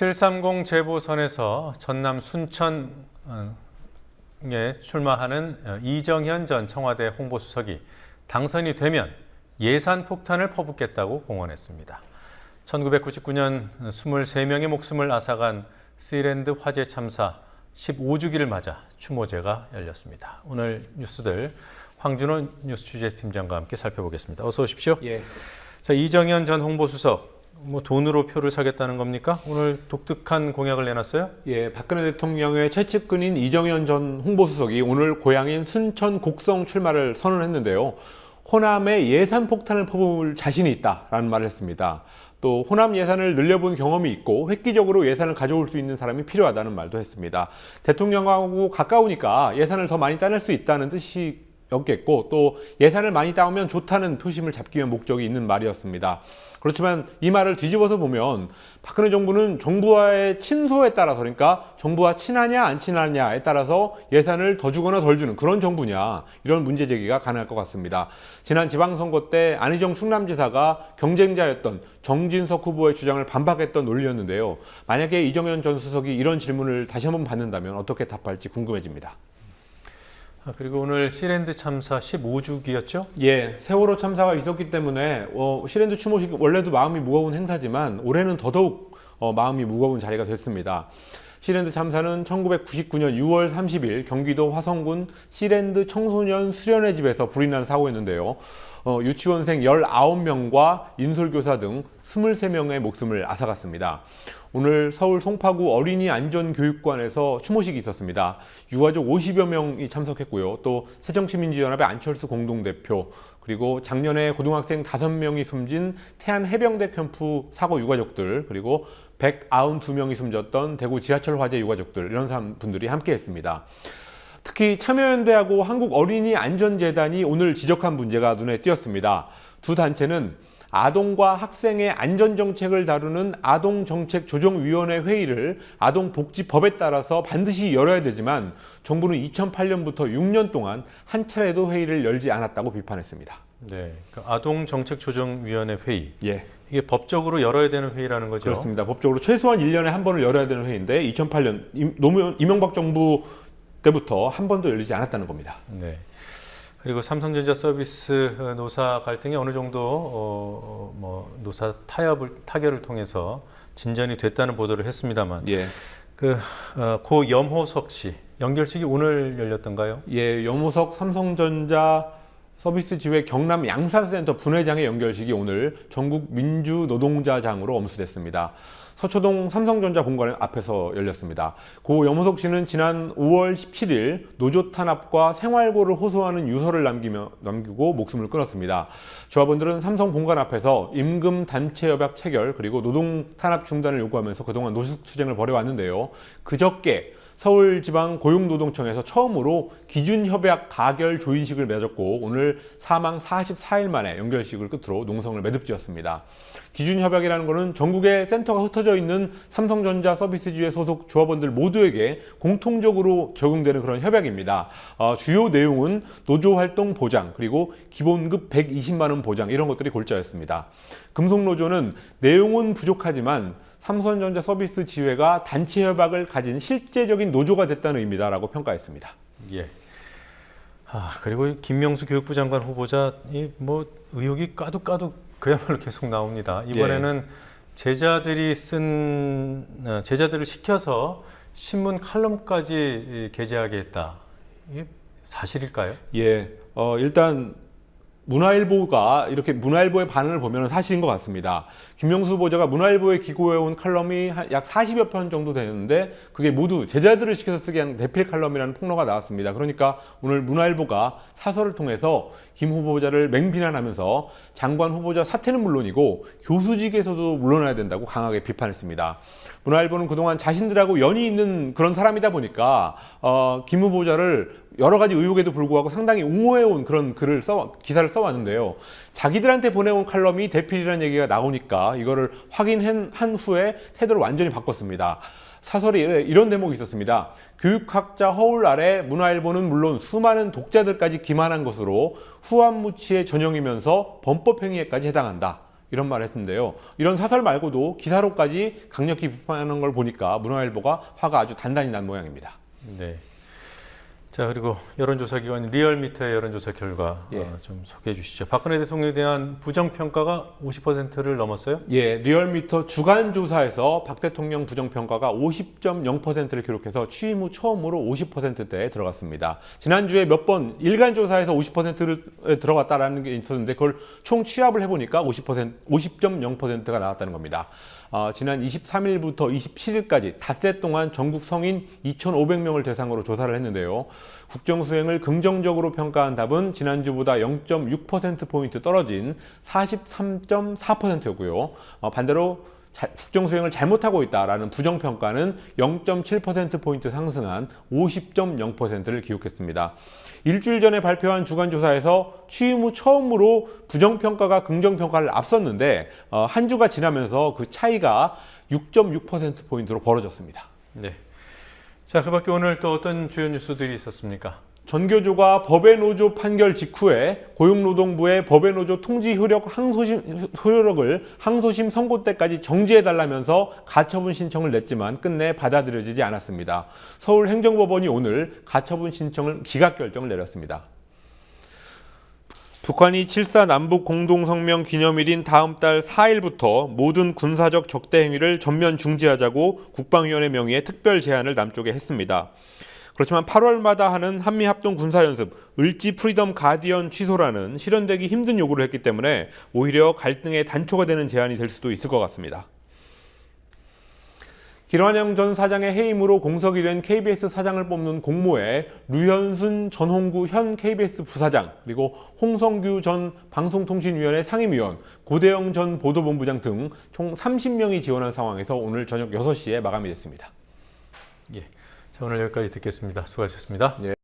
730 재보선에서 전남 순천에 출마하는 이정현 전 청와대 홍보수석이 당선이 되면 예산 폭탄을 퍼붓겠다고 공언했습니다. 1999년 23명의 목숨을 앗아간 시랜드 화재 참사 15주기를 맞아 추모제가 열렸습니다. 오늘 뉴스들 황준호 뉴스취재팀장과 함께 살펴보겠습니다. 어서 오십시오. 예. 자, 이정현 전 홍보수석, 돈으로 표를 사겠다는 겁니까? 오늘 독특한 공약을 내놨어요? 예, 박근혜 대통령의 최측근인 이정현 전 홍보수석이 오늘 고향인 순천 곡성 출마를 선언했는데요. 호남에 예산 폭탄을 퍼부을 자신이 있다라는 말을 했습니다. 또 호남 예산을 늘려본 경험이 있고 획기적으로 예산을 가져올 수 있는 사람이 필요하다는 말도 했습니다. 대통령하고 가까우니까 예산을 더 많이 따낼 수 있다는 뜻이었겠고, 또 예산을 많이 따오면 좋다는 표심을 잡기 위한 목적이 있는 말이었습니다. 그렇지만 이 말을 뒤집어서 보면 박근혜 정부는 정부와의 친소에 따라서, 그러니까 정부와 친하냐 안 친하냐에 따라서 예산을 더 주거나 덜 주는 그런 정부냐, 이런 문제 제기가 가능할 것 같습니다. 지난 지방선거 때 안희정 충남지사가 경쟁자였던 정진석 후보의 주장을 반박했던 논리였는데요. 만약에 이정현 전 수석이 이런 질문을 다시 한번 받는다면 어떻게 답할지 궁금해집니다. 그리고 오늘 시랜드 참사 15주기였죠? 예, 세월호 참사가 있었기 때문에 시랜드 추모식 원래도 마음이 무거운 행사지만 올해는 더더욱 마음이 무거운 자리가 됐습니다. 시랜드 참사는 1999년 6월 30일 경기도 화성군 시랜드 청소년 수련회 집에서 불이 난 사고였는데요. 유치원생 19명과 인솔교사 등 23명의 목숨을 앗아갔습니다. 오늘 서울 송파구 어린이 안전교육관에서 추모식이 있었습니다. 유가족 50여 명이 참석했고요. 또 새정치민주연합의 안철수 공동대표, 그리고 작년에 고등학생 5명이 숨진 태안 해병대 캠프 사고 유가족들, 그리고 192명이 숨졌던 대구 지하철 화재 유가족들, 이런 분들이 함께 했습니다. 특히 참여연대하고 한국어린이안전재단이 오늘 지적한 문제가 눈에 띄었습니다. 두 단체는 아동과 학생의 안전정책을 다루는 아동정책조정위원회 회의를 아동복지법에 따라서 반드시 열어야 되지만 정부는 2008년부터 6년 동안 한 차례도 회의를 열지 않았다고 비판했습니다. 네, 아동정책조정위원회 회의. 예. 이게 법적으로 열어야 되는 회의라는 거죠? 그렇습니다. 법적으로 최소한 1년에 한 번을 열어야 되는 회의인데 2008년 노무현 이명박 정부 때부터 한 번도 열리지 않았다는 겁니다. 네. 그리고 삼성전자 서비스 노사 갈등이 어느 정도 노사 타결을 통해서 진전이 됐다는 보도를 했습니다만, 예. 고 염호석 씨 연결식이 오늘 열렸던가요? 예, 염호석 삼성전자 서비스 지회 경남 양사센터 분회장의 연결식이 오늘 전국 민주노동자장으로 엄수됐습니다. 서초동 삼성전자 본관 앞에서 열렸습니다. 고 염호석 씨는 지난 5월 17일 노조 탄압과 생활고를 호소하는 유서를 남기고 목숨을 끊었습니다. 조합원들은 삼성 본관 앞에서 임금 단체 협약 체결, 그리고 노동 탄압 중단을 요구하면서 그동안 노숙투쟁을 벌여왔는데요. 그저께 서울지방고용노동청에서 처음으로 기준협약 가결 조인식을 맺었고 오늘 사망 44일 만에 연결식을 끝으로 농성을 매듭지었습니다. 기준협약이라는 것은 전국에 센터가 흩어져 있는 삼성전자 서비스지회 소속 조합원들 모두에게 공통적으로 적용되는 그런 협약입니다. 주요 내용은 노조활동 보장, 그리고 기본급 120만 원 보장, 이런 것들이 골자였습니다. 금속노조는 내용은 부족하지만 삼성전자 서비스 지회가 단체 협약을 가진 실제적인 노조가 됐다는 의미다라고 평가했습니다. 예. 그리고 김명수 교육부 장관 후보자 의혹이 까도 그야말로 계속 나옵니다. 이번에는 제자들을 시켜서 신문 칼럼까지 게재하게 했다. 이게 사실일까요? 예. 일단 문화일보가 이렇게 문화일보의 반응을 보면 사실인 것 같습니다. 김명수 후보자가 문화일보에 기고해온 칼럼이 약 40여 편 정도 되는데 그게 모두 제자들을 시켜서 쓰게 한 대필 칼럼이라는 폭로가 나왔습니다. 그러니까 오늘 문화일보가 사설을 통해서 김 후보자를 맹비난하면서 장관 후보자 사퇴는 물론이고 교수직에서도 물러나야 된다고 강하게 비판했습니다. 문화일보는 그동안 자신들하고 연이 있는 그런 사람이다 보니까 김 후보자를 여러 가지 의혹에도 불구하고 상당히 옹호해온 그런 기사를 써왔는데요. 자기들한테 보내온 칼럼이 대필이라는 얘기가 나오니까 이거를 확인한 후에 태도를 완전히 바꿨습니다. 사설이 이런 대목이 있었습니다. 교육학자 허울 아래 문화일보는 물론 수많은 독자들까지 기만한 것으로 후한무치의 전형이면서 범법행위에까지 해당한다. 이런 말을 했는데요. 이런 사설 말고도 기사로까지 강력히 비판하는 걸 보니까 문화일보가 화가 아주 단단히 난 모양입니다. 네. 자, 그리고 여론조사 기관 리얼미터의 여론조사 결과 좀 소개해 주시죠. 박근혜 대통령에 대한 부정평가가 50%를 넘었어요? 예, 리얼미터 주간 조사에서 박 대통령 부정평가가 50.0%를 기록해서 취임 후 처음으로 50%대에 들어갔습니다. 지난주에 몇 번 일간 조사에서 50%에 들어갔다라는 게 있었는데 그걸 총 취합을 해보니까 50.0%가 나왔다는 겁니다. 지난 23일부터 27일까지 닷새 동안 전국 성인 2,500명을 대상으로 조사를 했는데요. 국정 수행을 긍정적으로 평가한 답은 지난주보다 0.6%포인트 떨어진 43.4%였고요. 반대로 국정 수행을 잘못하고 있다라는 부정평가는 0.7%포인트 상승한 50.0%를 기록했습니다. 일주일 전에 발표한 주간조사에서 취임 후 처음으로 부정평가가 긍정평가를 앞섰는데 한 주가 지나면서 그 차이가 6.6%포인트로 벌어졌습니다. 네. 자, 그 밖에 오늘 또 어떤 주요 뉴스들이 있었습니까? 전교조가 법의 노조 판결 직후에 고용노동부의 법의 노조 통지 효력을 항소심 선고 때까지 정지해달라면서 가처분 신청을 냈지만 끝내 받아들여지지 않았습니다. 서울행정법원이 오늘 가처분 신청을 기각 결정을 내렸습니다. 북한이 7.4 남북 공동성명 기념일인 다음 달 4일부터 모든 군사적 적대 행위를 전면 중지하자고 국방위원회 명의의 특별 제안을 남쪽에 했습니다. 그렇지만 8월마다 하는 한미합동 군사연습 을지 프리덤 가디언 취소라는 실현되기 힘든 요구를 했기 때문에 오히려 갈등의 단초가 되는 제안이 될 수도 있을 것 같습니다. 김환영 전 사장의 해임으로 공석이 된 KBS 사장을 뽑는 공모에 류현순 전홍구 현 KBS 부사장, 그리고 홍성규 전 방송통신위원회 상임위원, 고대영 전 보도본부장 등 총 30명이 지원한 상황에서 오늘 저녁 6시에 마감이 됐습니다. 예. 자, 오늘 여기까지 듣겠습니다. 수고하셨습니다. 예.